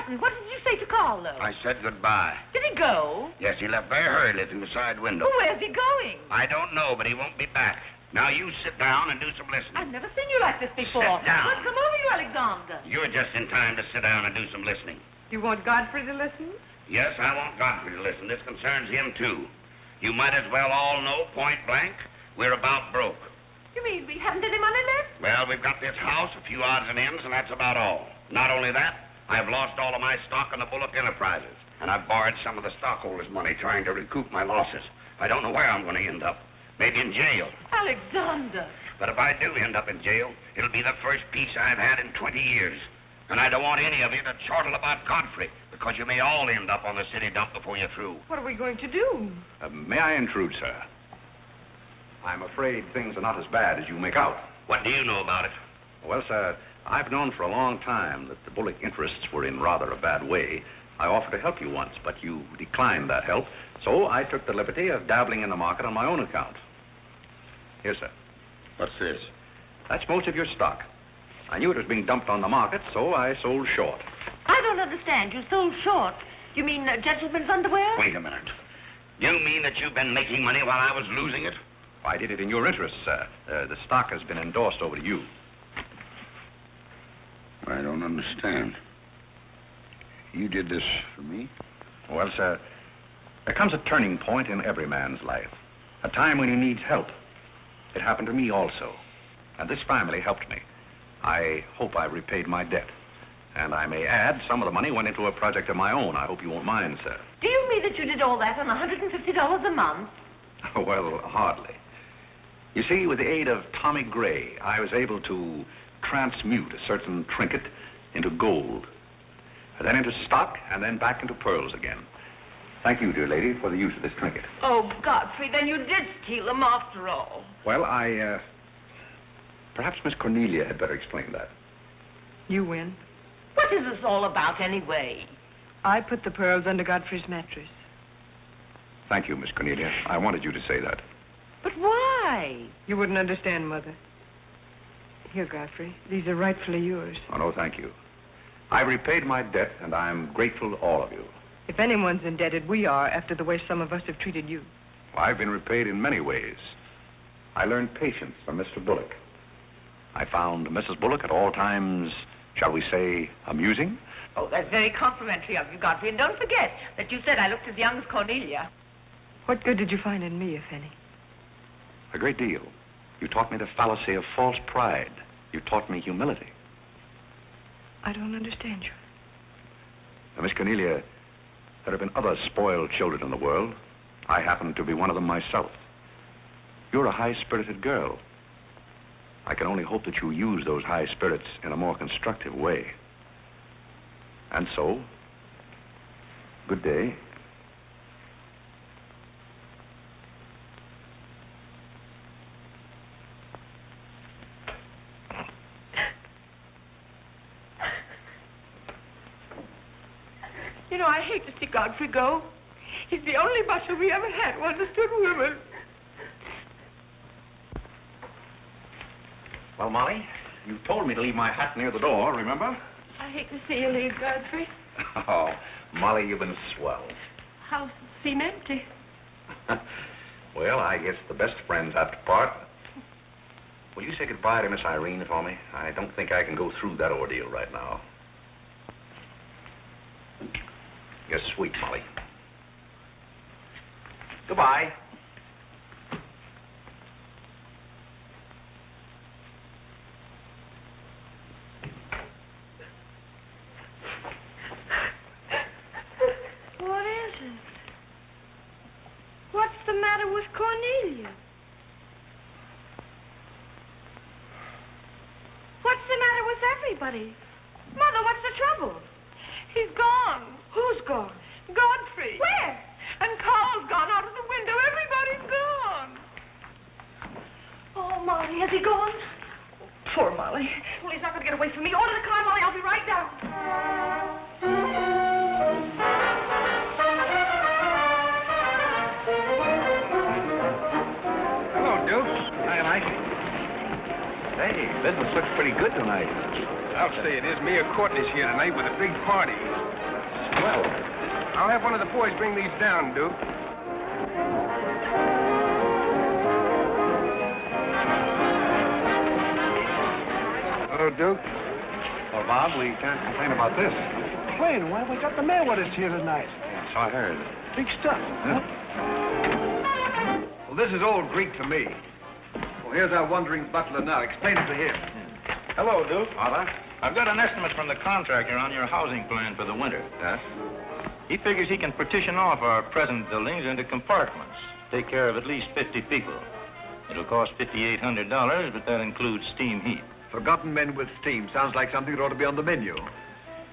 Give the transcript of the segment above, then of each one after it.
happened? What did you say to Carlo? I said goodbye. Did he go? Yes, he left very hurriedly through the side window. Well, where's he going? I don't know, but he won't be back. Now, you sit down and do some listening. I've never seen you like this before. Sit down. What's come over you, Alexander? You're just in time to sit down and do some listening. You want Godfrey to listen? Yes, I want Godfrey to listen. This concerns him, too. You might as well all know, point blank, we're about broke. You mean we haven't any money left? Well, we've got this house, a few odds and ends, and that's about all. Not only that, I've lost all of my stock in the Bullock enterprises, and I've borrowed some of the stockholders' money trying to recoup my losses. I don't know where I'm going to end up. Maybe in jail. Alexander. But if I do end up in jail, it'll be the first peace I've had in 20 years. And I don't want any of you to chortle about Godfrey, because you may all end up on the city dump before you're through. What are we going to do? May I intrude, sir? I'm afraid things are not as bad as you make out. What do you know about it? Well, sir, I've known for a long time that the Bullock interests were in rather a bad way. I offered to help you once, but you declined that help, so I took the liberty of dabbling in the market on my own account. Here, sir. What's this? That's most of your stock. I knew it was being dumped on the market, so I sold short. I don't understand. You sold short. You mean gentlemen's underwear? Wait a minute. You mean that you've been making money while I was losing it? I did it in your interest, sir. The stock has been endorsed over to you. I don't understand. You did this for me? Well, sir, there comes a turning point in every man's life. A time when he needs help. It happened to me also. And this family helped me. I hope I've repaid my debt. And I may add, some of the money went into a project of my own. I hope you won't mind, sir. Do you mean that you did all that on $150 a month? Well, hardly. You see, with the aid of Tommy Gray, I was able to transmute a certain trinket into gold, and then into stock, and then back into pearls again. Thank you, dear lady, for the use of this trinket. Oh, Godfrey, then you did steal them after all. Well, perhaps Miss Cornelia had better explain that. You win. What is this all about, anyway? I put the pearls under Godfrey's mattress. Thank you, Miss Cornelia. I wanted you to say that. But why? You wouldn't understand, Mother. Here, Godfrey. These are rightfully yours. Oh, no, thank you. I repaid my debt, and I'm grateful to all of you. If anyone's indebted, we are, after the way some of us have treated you. Well, I've been repaid in many ways. I learned patience from Mr. Bullock. I found Mrs. Bullock at all times, shall we say, amusing. Oh, that's very complimentary of you, Godfrey. And don't forget that you said I looked as young as Cornelia. What good did you find in me, if any? A great deal. You taught me the fallacy of false pride. You taught me humility. I don't understand you. Now, Miss Cornelia, there have been other spoiled children in the world. I happen to be one of them myself. You're a high-spirited girl. I can only hope that you use those high spirits in a more constructive way. And so, good day. You know, I hate to see Godfrey go. He's the only butler we ever had who understood women. Well, Molly, you told me to leave my hat near the door, remember? I hate to see you leave, Godfrey. Oh, Molly, you've been swell. House seem empty. Well, I guess the best friends have to part. Will you say goodbye to Miss Irene for me? I don't think I can go through that ordeal right now. You're sweet, Molly. Goodbye. What is it? What's the matter with Cornelia? What's the matter with everybody? Mother, what's the trouble? He's gone. Who's gone? Godfrey. Where? And Carl's gone out of the window. Everybody's gone. Oh, Molly, has he gone? Poor Molly. Well, he's not going to get away from me. Order the car, Molly. I'll be right down. Hello, Duke. Hi, Mike. Hey, business looks pretty good tonight. I'll say it is. Me and Courtney's here tonight with a big party. swell. I'll have one of the boys bring these down, Duke. Hello, Duke. Well, Bob, we can't complain about this. Complain? Why, we got the mail with us here tonight. Yeah, so I heard. Big stuff. Yeah. Well, this is all Greek to me. Well, here's our wandering butler now. Explain it to him. Hello, Duke. Father? I've got an estimate from the contractor on your housing plan for the winter. Yes? He figures he can partition off our present buildings into compartments, take care of at least 50 people. It'll cost $5,800, but that includes steam heat. Forgotten men with steam. Sounds like something that ought to be on the menu.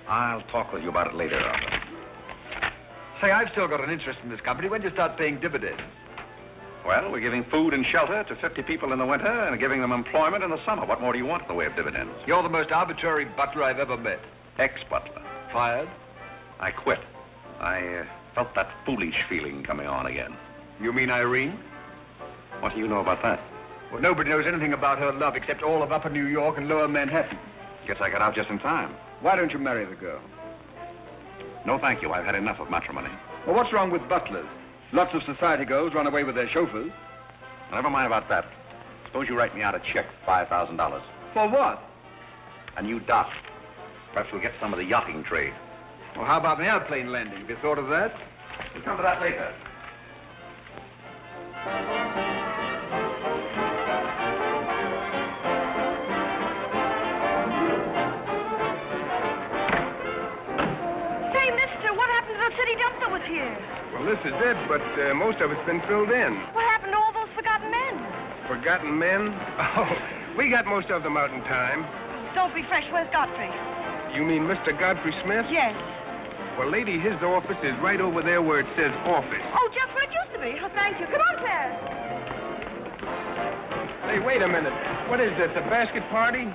I'll talk with you about it later, Arthur. Say, I've still got an interest in this company. When do you start paying dividends? Well, we're giving food and shelter to 50 people in the winter and giving them employment in the summer. What more do you want in the way of dividends? You're the most arbitrary butler I've ever met. Ex-butler. Fired? I quit. I felt that foolish feeling coming on again. You mean Irene? What do you know about that? Well, nobody knows anything about her love except all of Upper New York and Lower Manhattan. Guess I got out just in time. Why don't you marry the girl? No, thank you. I've had enough of matrimony. Well, what's wrong with butlers? Lots of society girls run away with their chauffeurs. Never mind about that. Suppose you write me out a check for $5,000. For what? A new dock. Perhaps we'll get some of the yachting trade. Well, how about an airplane landing? Have you thought of that? We'll come to that later. Say, mister, what happened to the city dump that was here? Well, this is it, but most of it's been filled in. What happened to all those forgotten men? Forgotten men? Oh, we got most of them out in time. Don't be fresh. Where's Godfrey? You mean Mr. Godfrey Smith? Yes. Well, lady, his office is right over there where it says office. Oh, just where it used to be. Oh, thank you. Come on, Claire. Hey, wait a minute. What is this, a basket party?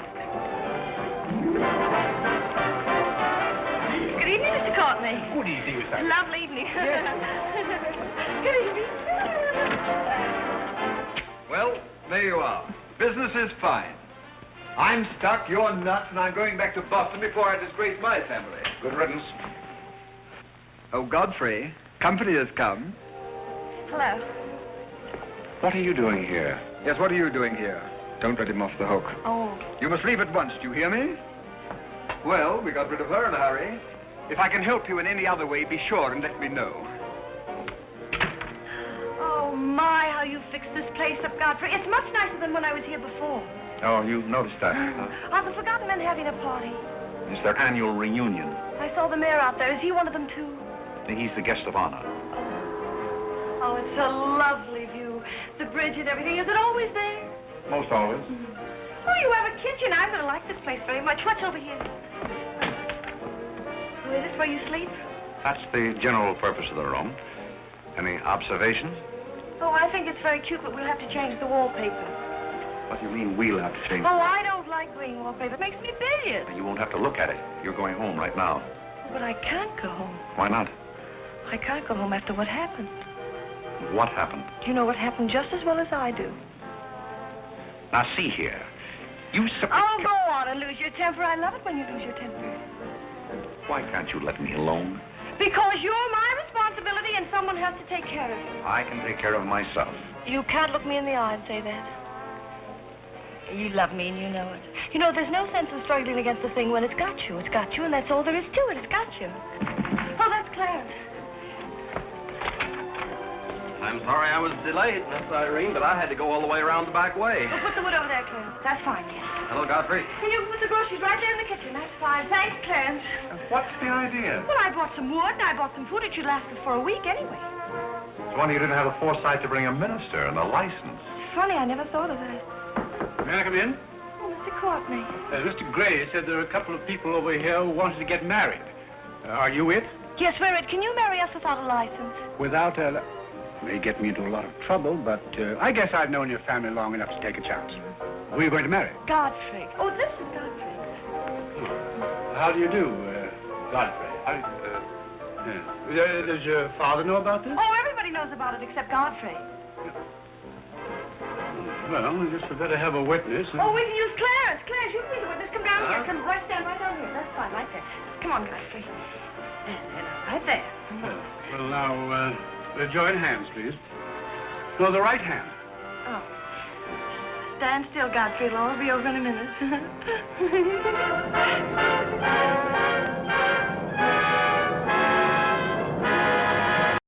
Good evening, Mr. Courtney. Good evening, Miss Irene. Lovely evening. Good evening. Well, there you are. Business is fine. I'm stuck, you're nuts, and I'm going back to Boston before I disgrace my family. Good riddance. Oh, Godfrey, company has come. Hello. What are you doing here? Yes, what are you doing here? Don't let him off the hook. Oh. You must leave at once, do you hear me? Well, we got rid of her in a hurry. If I can help you in any other way, be sure and let me know. Oh, my, how you fixed this place up, Godfrey. It's much nicer than when I was here before. Oh, you noticed that, huh? Are the forgotten men having a party? It's their annual reunion. I saw the mayor out there. Is he one of them, too? He's the guest of honor. Oh, it's a lovely view. The bridge and everything. Is it always there? Most always. Oh, you have a kitchen. I'm going to like this place very much. What's over here? Oh, is this where you sleep? That's the general purpose of the room. Any observations? Oh, I think it's very cute, but we'll have to change the wallpaper. What do you mean we'll have to change? Oh, I don't like green wallpaper. It makes me bilious. You won't have to look at it. You're going home right now. But I can't go home. Why not? I can't go home after what happened. What happened? You know what happened just as well as I do. Now, see here. You Oh, go on and lose your temper. I love it when you lose your temper. Why can't you let me alone? Because you're my responsibility and someone has to take care of you. I can take care of myself. You can't look me in the eye and say that. You love me and you know it. You know, there's no sense of struggling against a thing when it's got you. It's got you, and that's all there is to it. It's got you. Oh, that's Clarence. I'm sorry I was delayed, Miss Irene, but I had to go all the way around the back way. Well, put the wood over there, Clarence. That's fine, yes. Hello, Godfrey. And you can put the groceries right there in the kitchen. That's fine. Thanks, Clarence. What's the idea? Well, I bought some wood, and I bought some food. It should last us for a week anyway. It's wonder you didn't have the foresight to bring a minister and a license. It's funny, I never thought of that. May I come in? Oh, Mr. Courtney. Mr. Gray said there are a couple of people over here who wanted to get married. Are you it? Yes, we're it. Can you marry us without a license? Without a... May get me into a lot of trouble, but I guess I've known your family long enough to take a chance. Who are you going to marry? Godfrey. Oh, this is Godfrey. How do you do, Godfrey? Does your father know about this? Oh, everybody knows about it except Godfrey. Well, I guess we better have a witness. Oh, we can use Clarence. Clarence, you can be the witness. Come down here. Come right stand right down here. That's fine, right there. Come on, Godfrey. Right. there. Well, now, join hands, please. No, the right hand. Oh. Stand still, Godfrey. It'll all be over in a minute.